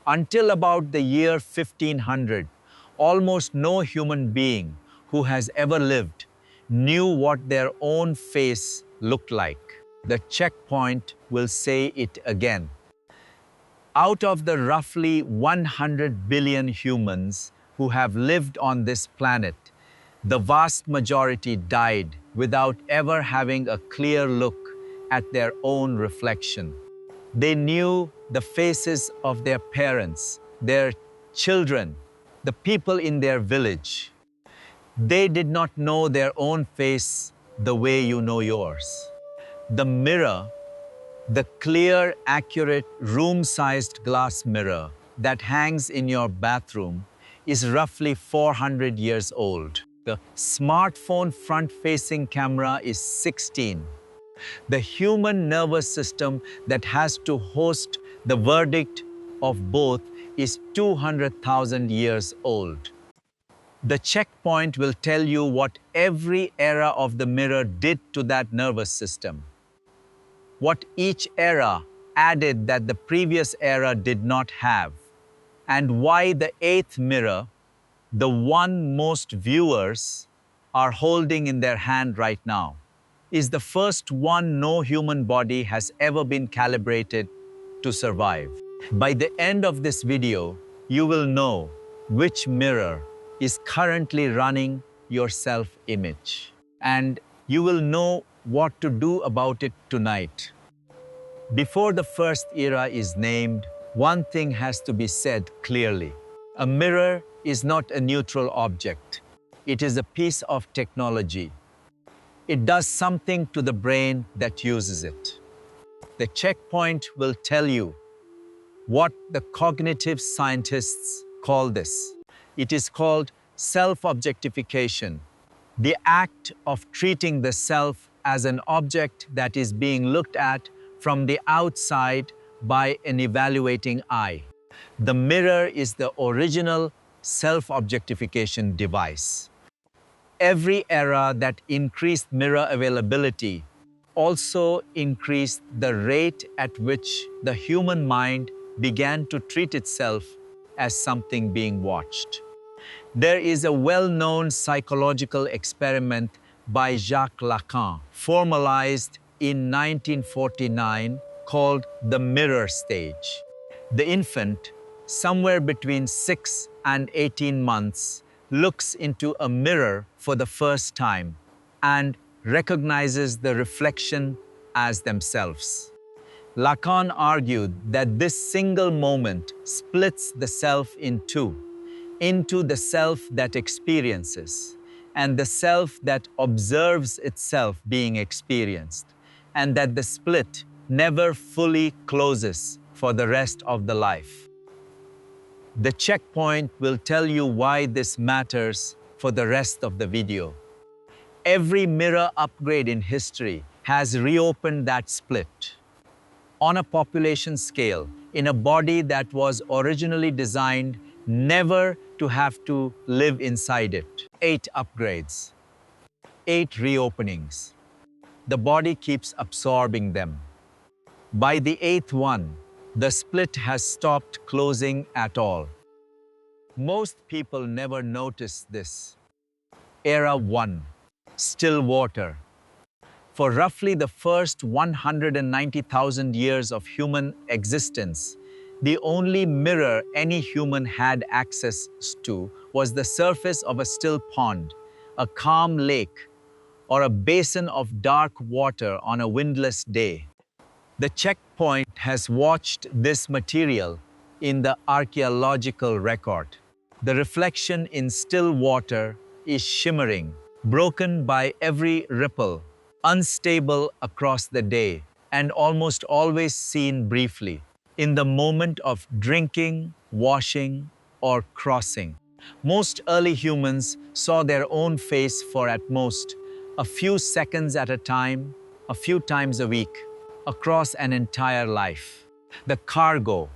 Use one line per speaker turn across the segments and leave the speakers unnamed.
Until about the year 1500, almost no human being who has ever lived knew what their own face looked like. The checkpoint will say it again. Out of the roughly 100 billion humans who have lived on this planet, the vast majority died without ever having a clear look at their own reflection. They knew the faces of their parents, their children, the people in their village. They did not know their own face the way you know yours. The mirror, the clear, accurate, room-sized glass mirror that hangs in your bathroom, is roughly 400 years old. The smartphone front-facing camera is 16. The human nervous system that has to host the verdict of both is 200,000 years old. The checkpoint will tell you what every era of the mirror did to that nervous system, what each era added that the previous era did not have, and why the eighth mirror, the one most viewers are holding in their hand right now, is the first one no human body has ever been calibrated to survive. By the end of this video, you will know which mirror is currently running your self-image, and you will know what to do about it tonight. Before the first era is named, one thing has to be said clearly. A mirror is not a neutral object. It is a piece of technology. It does something to the brain that uses it. The checkpoint will tell you what the cognitive scientists call this. It is called self-objectification, the act of treating the self as an object that is being looked at from the outside by an evaluating eye. The mirror is the original self-objectification device. Every era that increased mirror availability also increased the rate at which the human mind began to treat itself as something being watched. There is a well-known psychological experiment by Jacques Lacan, formalized in 1949, called the mirror stage. The infant, somewhere between 6 and 18 months, looks into a mirror for the first time and recognizes the reflection as themselves. Lacan argued that this single moment splits the self in two, into the self that experiences and the self that observes itself being experienced, and that the split never fully closes for the rest of the life. The checkpoint will tell you why this matters for the rest of the video. Every mirror upgrade in history has reopened that split. On a population scale, in a body that was originally designed never to have to live inside it. 8 upgrades, 8 reopenings. The body keeps absorbing them. By the 8th one, the split has stopped closing at all. Most people never notice this. Era 1, still water. For roughly the first 190,000 years of human existence, the only mirror any human had access to was the surface of a still pond, a calm lake, or a basin of dark water on a windless day. The checkpoint has watched this material in the archaeological record. The reflection in still water is shimmering, broken by every ripple, unstable across the day, and almost always seen briefly, in the moment of drinking, washing, or crossing. Most early humans saw their own face for at most a few seconds at a time, a few times a week, across an entire life. The cargo,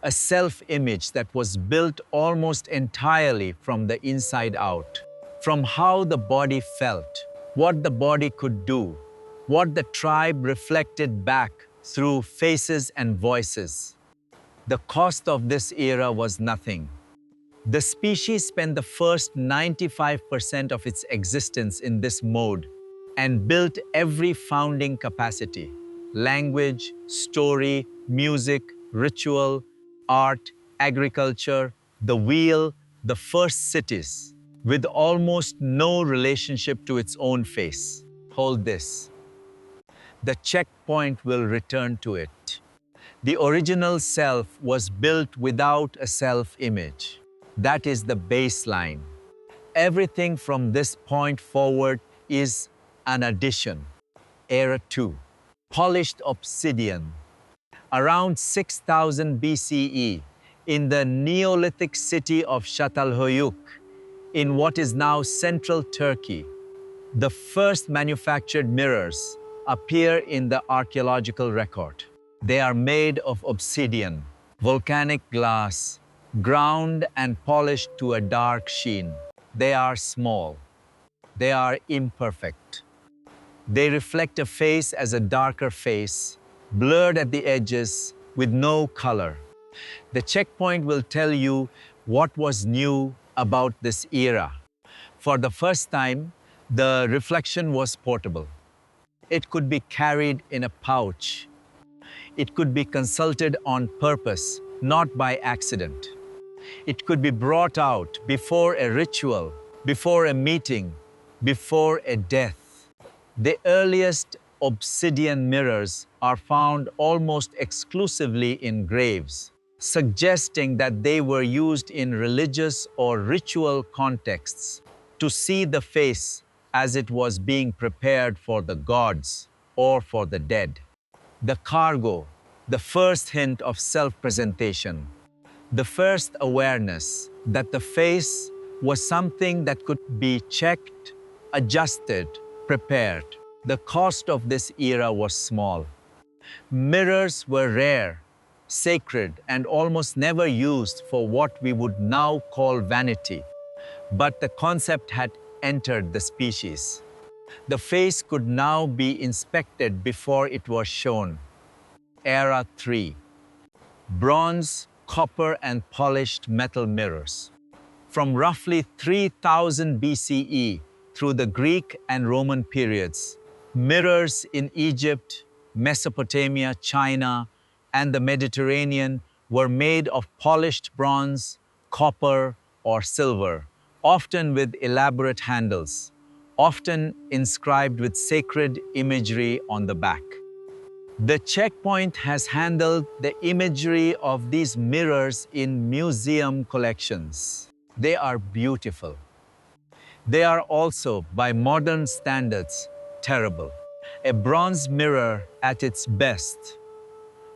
a self-image that was built almost entirely from the inside out, from how the body felt, what the body could do, what the tribe reflected back through faces and voices. The cost of this era was nothing. The species spent the first 95% of its existence in this mode and built every founding capacity: language, story, music, ritual, art, agriculture, the wheel, the first cities, with almost no relationship to its own face. Hold this. The checkpoint will return to it. The original self was built without a self-image. That is the baseline. Everything from this point forward is an addition. Era 2. Polished obsidian. Around 6000 BCE, in the Neolithic city of Çatalhöyük, in what is now central Turkey, the first manufactured mirrors appear in the archaeological record. They are made of obsidian, volcanic glass, ground and polished to a dark sheen. They are small. They are imperfect. They reflect a face as a darker face, blurred at the edges, with no color. The checkpoint will tell you what was new about this era. For the first time, the reflection was portable. It could be carried in a pouch. It could be consulted on purpose, not by accident. It could be brought out before a ritual, before a meeting, before a death. The earliest obsidian mirrors are found almost exclusively in graves, suggesting that they were used in religious or ritual contexts to see the face as it was being prepared for the gods or for the dead. The cargo, the first hint of self-presentation, the first awareness that the face was something that could be checked, adjusted, prepared. The cost of this era was small. Mirrors were rare, sacred, and almost never used for what we would now call vanity. But the concept had entered the species. The face could now be inspected before it was shown. Era 3. Bronze, copper, and polished metal mirrors. From roughly 3000 BCE through the Greek and Roman periods, mirrors in Egypt, Mesopotamia, China, and the Mediterranean were made of polished bronze, copper, or silver, often with elaborate handles, often inscribed with sacred imagery on the back. The checkpoint has handled the imagery of these mirrors in museum collections. They are beautiful. They are also, by modern standards, terrible. A bronze mirror at its best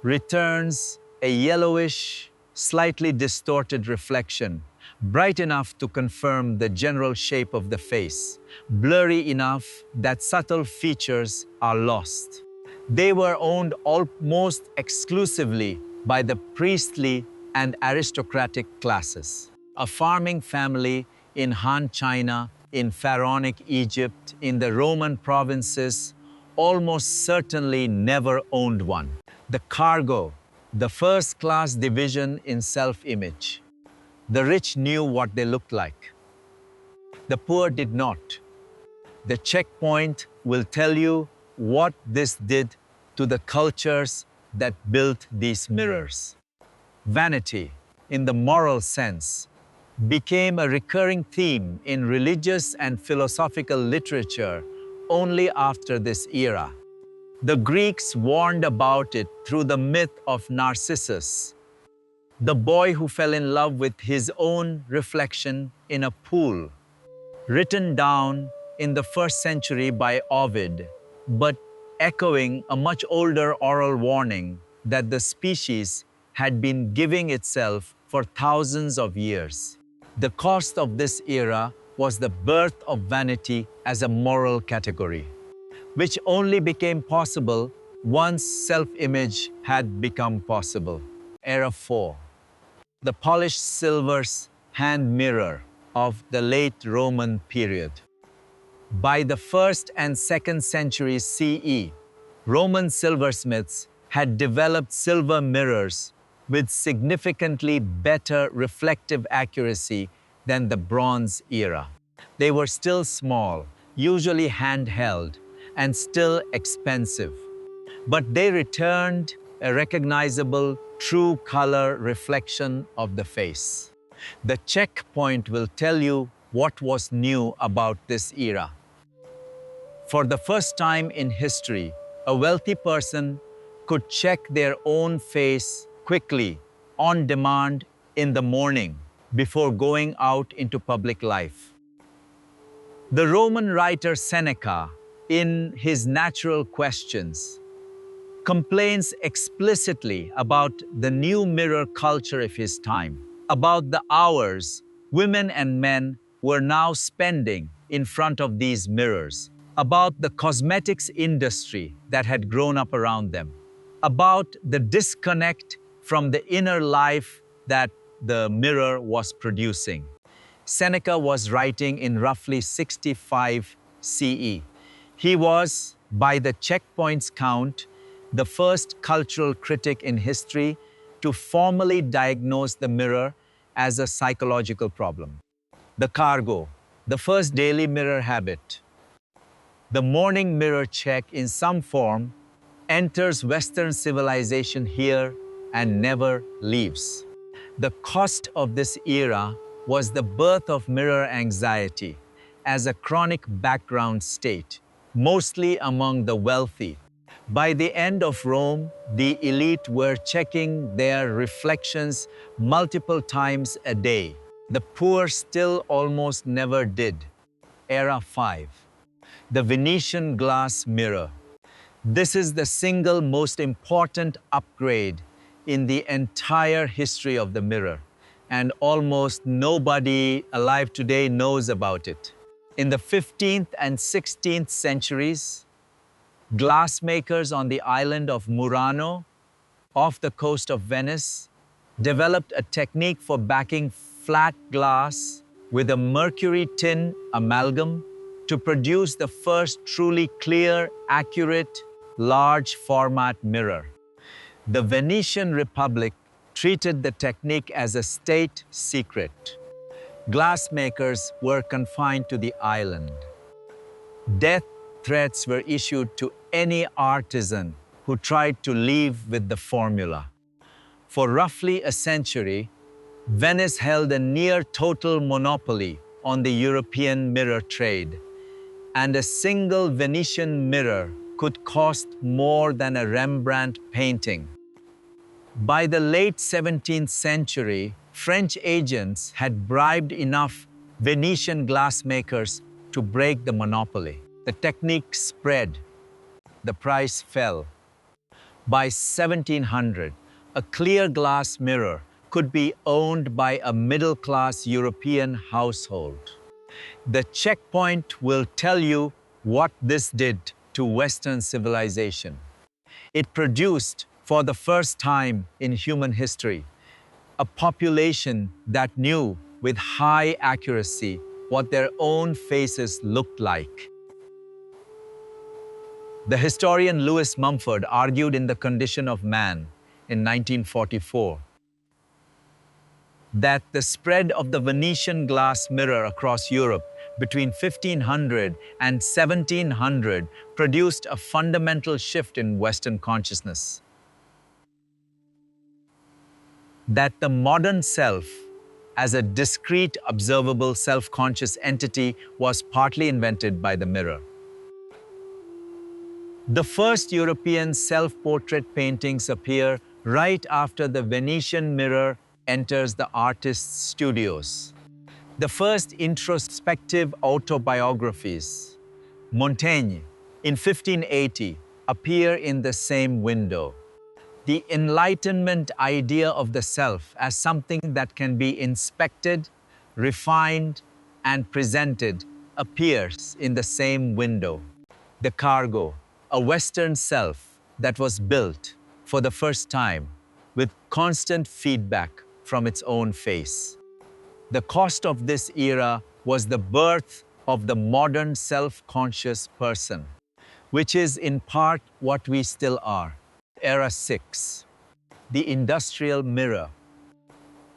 returns a yellowish, slightly distorted reflection, bright enough to confirm the general shape of the face, blurry enough that subtle features are lost. They were owned almost exclusively by the priestly and aristocratic classes. A farming family in Han China, in Pharaonic Egypt, in the Roman provinces, almost certainly never owned one. The cargo, the first-class division in self-image. The rich knew what they looked like. The poor did not. The checkpoint will tell you what this did to the cultures that built these mirrors. Vanity, in the moral sense, became a recurring theme in religious and philosophical literature only after this era. The Greeks warned about it through the myth of Narcissus, the boy who fell in love with his own reflection in a pool, written down in the 1st century by Ovid, but echoing a much older oral warning that the species had been giving itself for thousands of years. The cost of this era was the birth of vanity as a moral category, which only became possible once self-image had become possible. Era 4. The polished silver hand mirror of the late Roman period. By the 1st and 2nd centuries CE, Roman silversmiths had developed silver mirrors with significantly better reflective accuracy than the Bronze era. They were still small, usually handheld, and still expensive, but they returned a recognizable true color reflection of the face. The checkpoint will tell you what was new about this era. For the first time in history, a wealthy person could check their own face quickly, on demand, in the morning, before going out into public life. The Roman writer Seneca, in his Natural Questions, complains explicitly about the new mirror culture of his time, about the hours women and men were now spending in front of these mirrors, about the cosmetics industry that had grown up around them, about the disconnect from the inner life that the mirror was producing. Seneca was writing in roughly 65 CE. He was, by the checkpoints count, the first cultural critic in history to formally diagnose the mirror as a psychological problem. The cargo, the first daily mirror habit. The morning mirror check in some form enters Western civilization here and never leaves. The cost of this era was the birth of mirror anxiety as a chronic background state, mostly among the wealthy. By the end of Rome, the elite were checking their reflections multiple times a day. The poor still almost never did. Era 5. The Venetian glass mirror. This is the single most important upgrade in the entire history of the mirror, and almost nobody alive today knows about it. In the 15th and 16th centuries, glassmakers on the island of Murano, off the coast of Venice, developed a technique for backing flat glass with a mercury tin amalgam to produce the first truly clear, accurate, large format mirror. The Venetian Republic treated the technique as a state secret. Glassmakers were confined to the island. Death threats were issued to any artisan who tried to leave with the formula. For roughly a century, Venice held a near total monopoly on the European mirror trade, and a single Venetian mirror could cost more than a Rembrandt painting. By the late 17th century, French agents had bribed enough Venetian glassmakers to break the monopoly. The technique spread. The price fell. By 1700, a clear glass mirror could be owned by a middle-class European household. The checkpoint will tell you what this did to Western civilization. It produced, for the first time in human history, a population that knew with high accuracy what their own faces looked like. The historian Lewis Mumford argued in The Condition of Man in 1944 that the spread of the Venetian glass mirror across Europe between 1500 and 1700 produced a fundamental shift in Western consciousness. That the modern self, as a discrete, observable, self-conscious entity, was partly invented by the mirror. The first European self-portrait paintings appear right after the Venetian mirror enters the artist's studios. The first introspective autobiographies, Montaigne, in 1580, appear in the same window. The Enlightenment idea of the self as something that can be inspected, refined, and presented appears in the same window. The cargo, a Western self that was built for the first time with constant feedback from its own face. The cost of this era was the birth of the modern self-conscious person, which is in part what we still are. Era 6. the industrial mirror.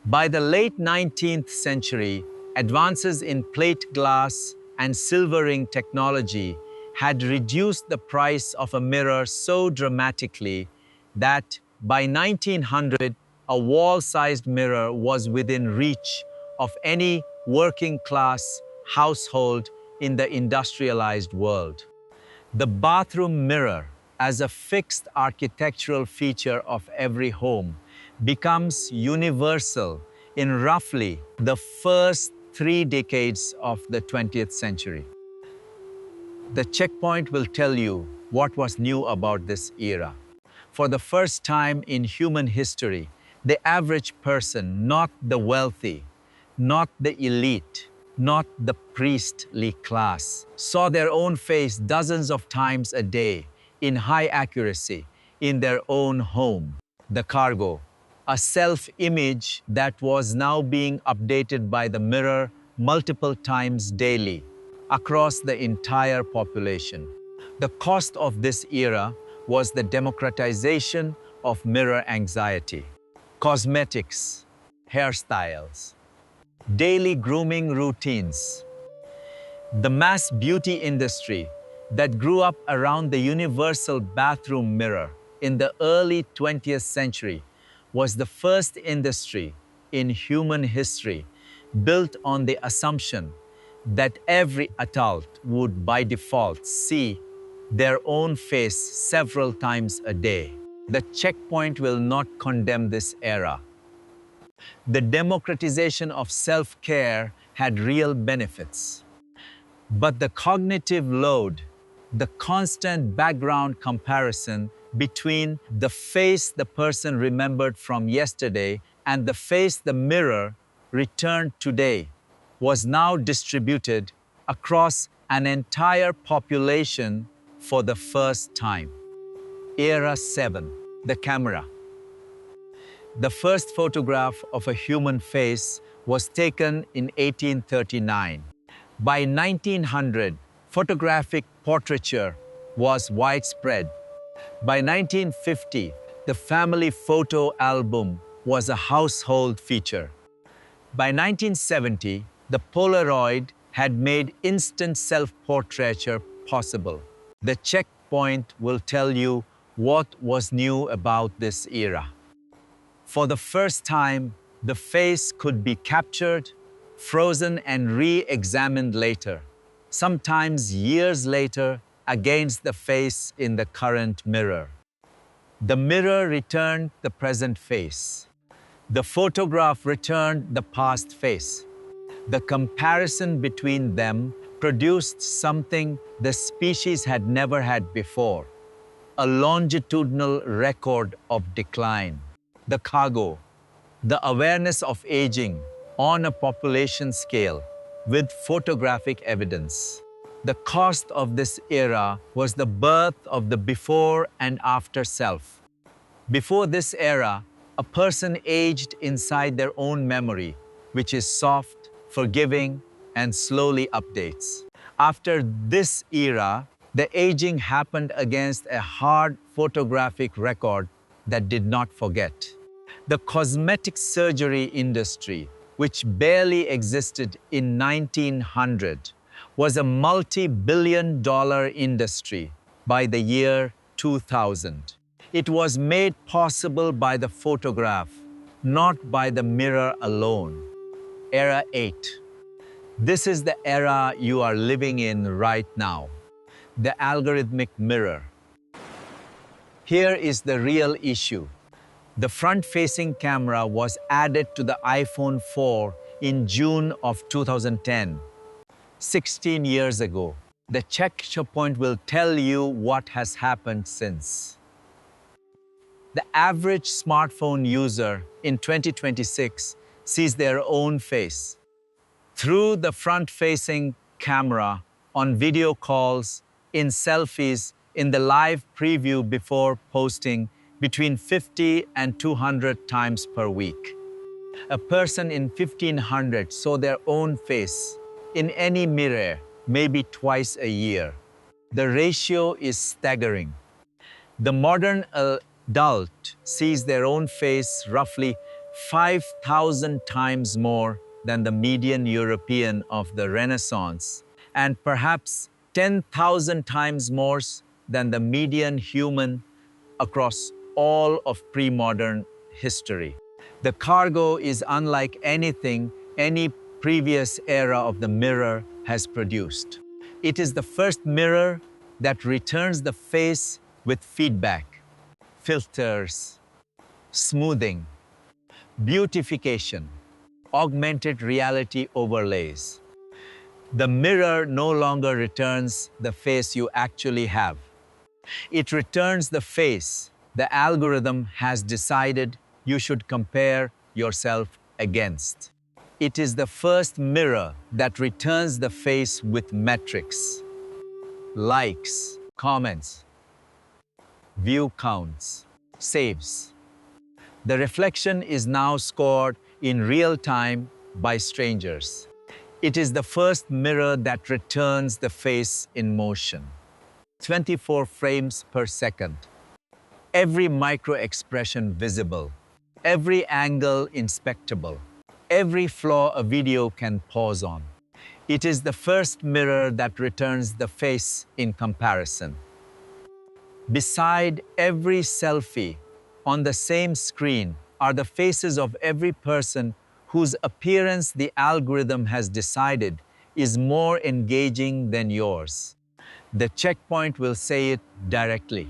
By the late 19th century, advances in plate glass and silvering technology had reduced the price of a mirror so dramatically that by 1900, a wall-sized mirror was within reach of any working-class household in the industrialized world. The bathroom mirror, as a fixed architectural feature of every home, becomes universal in roughly the first 3 decades of the 20th century. The checkpoint will tell you what was new about this era. For the first time in human history, the average person, not the wealthy, not the elite, not the priestly class, saw their own face dozens of times a day in high accuracy in their own home. The cargo, a self-image that was now being updated by the mirror multiple times daily across the entire population. The cost of this era was the democratization of mirror anxiety. Cosmetics, hairstyles, daily grooming routines. The mass beauty industry that grew up around the universal bathroom mirror in the early 20th century was the first industry in human history built on the assumption that every adult would by default see their own face several times a day. The checkpoint will not condemn this era. The democratization of self-care had real benefits. But the cognitive load, the constant background comparison between the face the person remembered from yesterday and the face the mirror returned today, was now distributed across an entire population for the first time. Era 7, the camera. The first photograph of a human face was taken in 1839. By 1900, photographic portraiture was widespread. By 1950, the family photo album was a household feature. By 1970, the Polaroid had made instant self-portraiture possible. The checkpoint will tell you what was new about this era. For the first time, the face could be captured, frozen, and re-examined later, sometimes years later, against the face in the current mirror. The mirror returned the present face. The photograph returned the past face. The comparison between them produced something the species had never had before, a longitudinal record of decline. The cargo, the awareness of aging on a population scale with photographic evidence. The cost of this era was the birth of the before and after self. Before this era, a person aged inside their own memory, which is soft, forgiving, and slowly updates. After this era, the aging happened against a hard photographic record that did not forget. The cosmetic surgery industry, which barely existed in 1900, was a multi-billion-dollar industry by the year 2000. It was made possible by the photograph, not by the mirror alone. Era 8. This is the era you are living in right now, the algorithmic mirror. Here is the real issue. The front-facing camera was added to the iPhone 4 in June of 2010, 16 years ago. The checkpoint will tell you what has happened since. The average smartphone user in 2026 sees their own face through the front-facing camera, on video calls, in selfies, in the live preview before posting, between 50 and 200 times per week. A person in 1500 saw their own face in any mirror maybe twice a year. The ratio is staggering. The modern adult sees their own face roughly 5,000 times more than the median European of the Renaissance, and perhaps 10,000 times more than the median human across all of pre-modern history. The cargo is unlike anything any previous era of the mirror has produced. It is the first mirror that returns the face with feedback, filters, smoothing, beautification, augmented reality overlays. The mirror no longer returns the face you actually have. It returns the face the algorithm has decided you should compare yourself against. It is the first mirror that returns the face with metrics, likes, comments, view counts, saves. The reflection is now scored in real time by strangers. It is the first mirror that returns the face in motion. 24 frames per second. Every micro-expression visible. Every angle inspectable. Every flaw a video can pause on. It is the first mirror that returns the face in comparison. Beside every selfie, on the same screen, are the faces of every person whose appearance the algorithm has decided is more engaging than yours. The checkpoint will say it directly.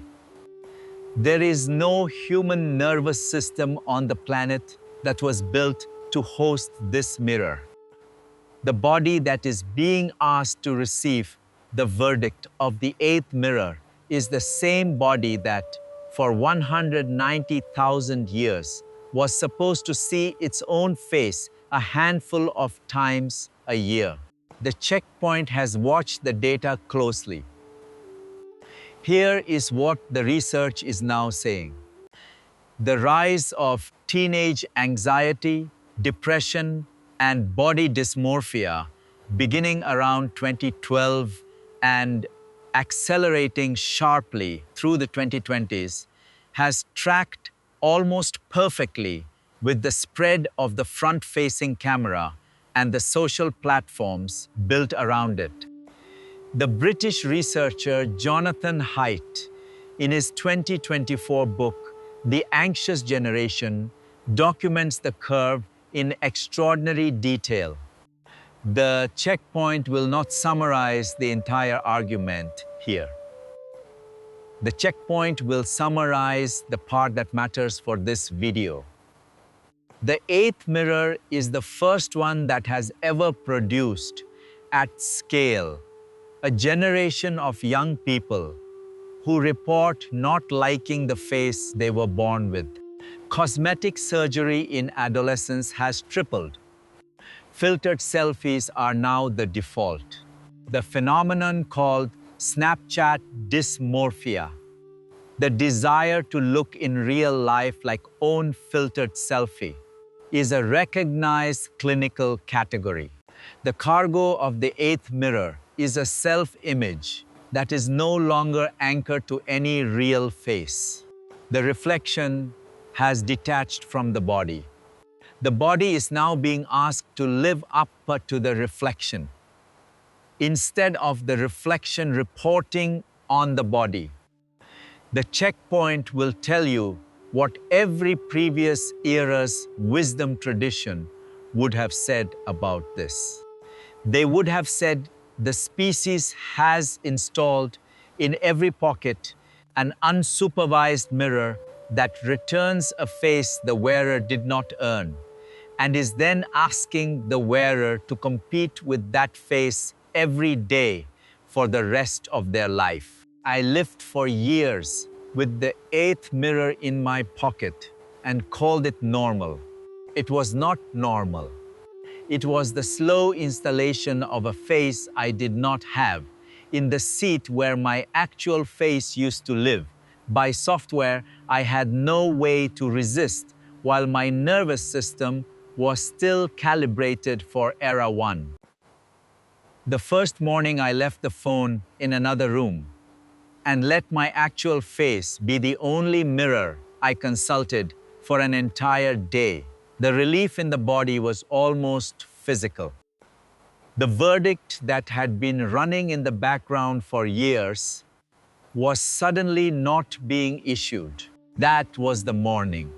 There is no human nervous system on the planet that was built to host this mirror. The body that is being asked to receive the verdict of the eighth mirror is the same body that, for 190,000 years, was supposed to see its own face a handful of times a year. The checkpoint has watched the data closely. Here is what the research is now saying. The rise of teenage anxiety, depression, and body dysmorphia beginning around 2012 and accelerating sharply through the 2020s has tracked almost perfectly with the spread of the front-facing camera and the social platforms built around it. The British researcher Jonathan Haidt, in his 2024 book, The Anxious Generation, documents the curve in extraordinary detail. The checkpoint will not summarize the entire argument here. The checkpoint will summarize the part that matters for this video. The eighth mirror is the first one that has ever produced, at scale, a generation of young people who report not liking the face they were born with. Cosmetic surgery in adolescence has tripled. Filtered selfies are now the default. The phenomenon called Snapchat dysmorphia, the desire to look in real life like own filtered selfie, is a recognized clinical category. The cargo of the eighth mirror is a self-image that is no longer anchored to any real face. The reflection has detached from the body. The body is now being asked to live up to the reflection, instead of the reflection reporting on the body. The checkpoint will tell you what every previous era's wisdom tradition would have said about this. They would have said the species has installed in every pocket an unsupervised mirror that returns a face the wearer did not earn, and is then asking the wearer to compete with that face every day for the rest of their life. I lived for years with the eighth mirror in my pocket and called it normal. It was not normal. It was the slow installation of a face I did not have in the seat where my actual face used to live, by software I had no way to resist, while my nervous system was still calibrated for Era 1. The first morning I left the phone in another room and let my actual face be the only mirror I consulted for an entire day. The relief in the body was almost physical. The verdict that had been running in the background for years was suddenly not being issued. That was the morning.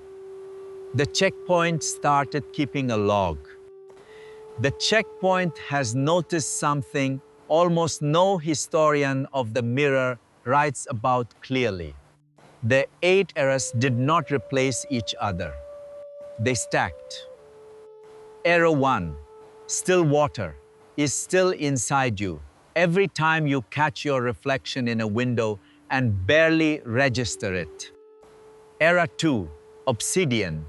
The checkpoint started keeping a log. The checkpoint has noticed something almost no historian of the mirror writes about clearly. The 8 errors did not replace each other. They stacked. Error 1, still water, is still inside you. Every time you catch your reflection in a window and barely register it. Error 2, obsidian,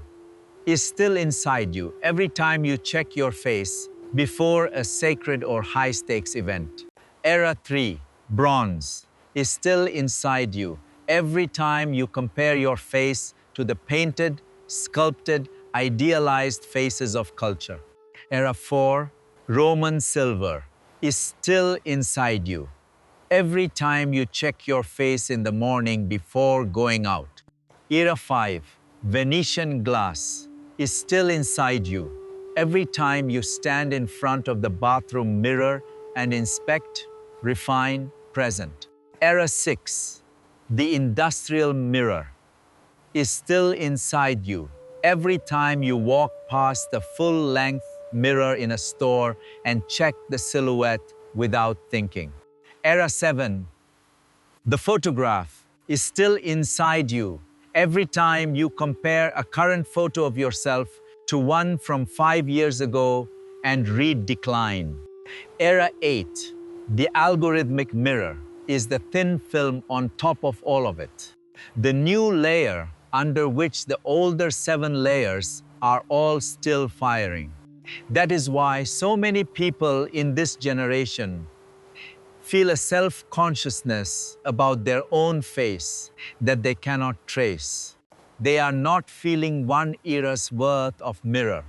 is still inside you every time you check your face before a sacred or high-stakes event. Error 3, bronze, is still inside you every time you compare your face to the painted, sculpted, idealized faces of culture. Error 4, Roman silver, is still inside you every time you check your face in the morning before going out. Era 5, Venetian glass, is still inside you every time you stand in front of the bathroom mirror and inspect, refine, present. Era 6, the industrial mirror, is still inside you every time you walk past the full-length mirror in a store and check the silhouette without thinking. Era 7, the photograph, is still inside you every time you compare a current photo of yourself to one from 5 years ago and read decline. Era 8, the algorithmic mirror, is the thin film on top of all of it. The new layer under which the older 7 layers are all still firing. That is why so many people in this generation feel a self-consciousness about their own face that they cannot trace. They are not feeling one era's worth of mirror.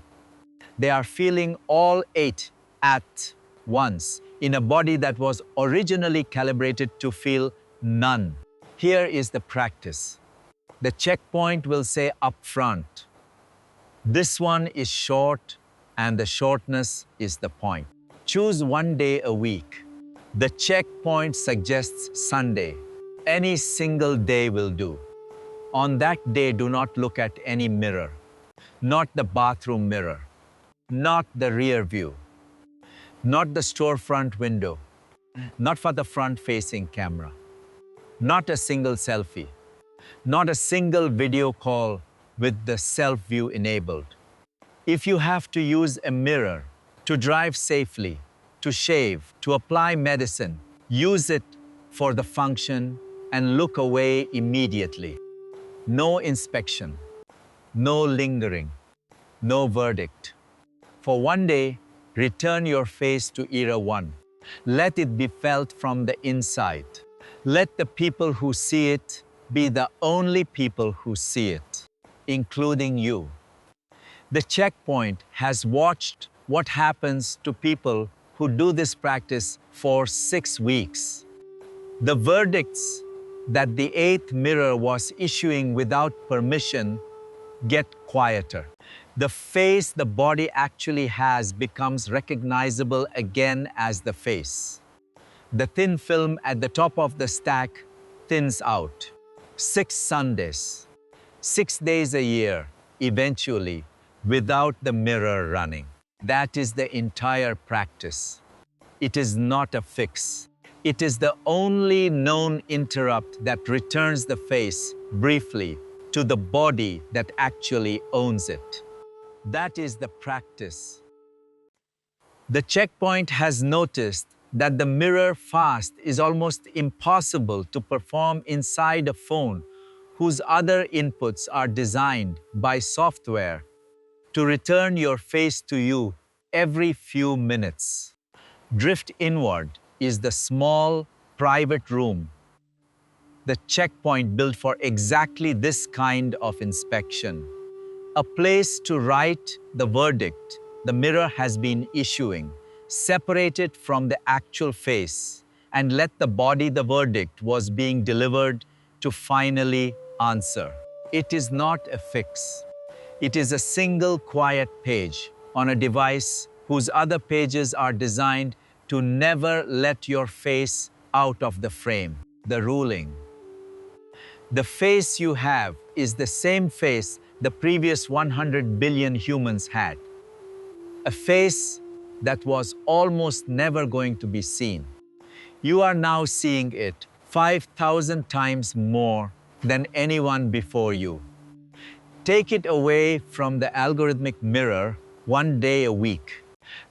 They are feeling all 8 at once in a body that was originally calibrated to feel none. Here is the practice. The checkpoint will say up front, this one is short and the shortness is the point. Choose one day a week. The checkpoint suggests Sunday. Any single day will do. On that day, do not look at any mirror, not the bathroom mirror, not the rear view, not the storefront window, not for the front-facing camera, not a single selfie, not a single video call with the self-view enabled. If you have to use a mirror to drive safely, to shave, to apply medicine, use it for the function and look away immediately. No inspection, no lingering, no verdict. For one day, return your face to Era 1. Let it be felt from the inside. Let the people who see it be the only people who see it, including you. The checkpoint has watched what happens to people who do this practice for 6 weeks. The verdicts that the 8th mirror was issuing without permission get quieter. The face the body actually has becomes recognizable again as the face. The thin film at the top of the stack thins out. 6 Sundays, 6 days a year, eventually, without the mirror running. That is the entire practice. It is not a fix. It is the only known interrupt that returns the face, briefly, to the body that actually owns it. That is the practice. The checkpoint has noticed that the mirror fast is almost impossible to perform inside a phone whose other inputs are designed by software to return your face to you every few minutes. Drift inward is the small, private room, the checkpoint built for exactly this kind of inspection. A place to write the verdict the mirror has been issuing, separate it from the actual face, and let the body the verdict was being delivered to finally answer. It is not a fix. It is a single quiet page on a device whose other pages are designed to never let your face out of the frame. The ruling. The face you have is the same face the previous 100 billion humans had. A face that was almost never going to be seen. You are now seeing it 5,000 times more than anyone before you. Take it away from the algorithmic mirror 1 day a week.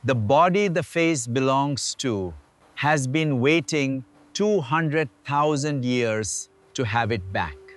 The body the face belongs to has been waiting 200,000 years to have it back.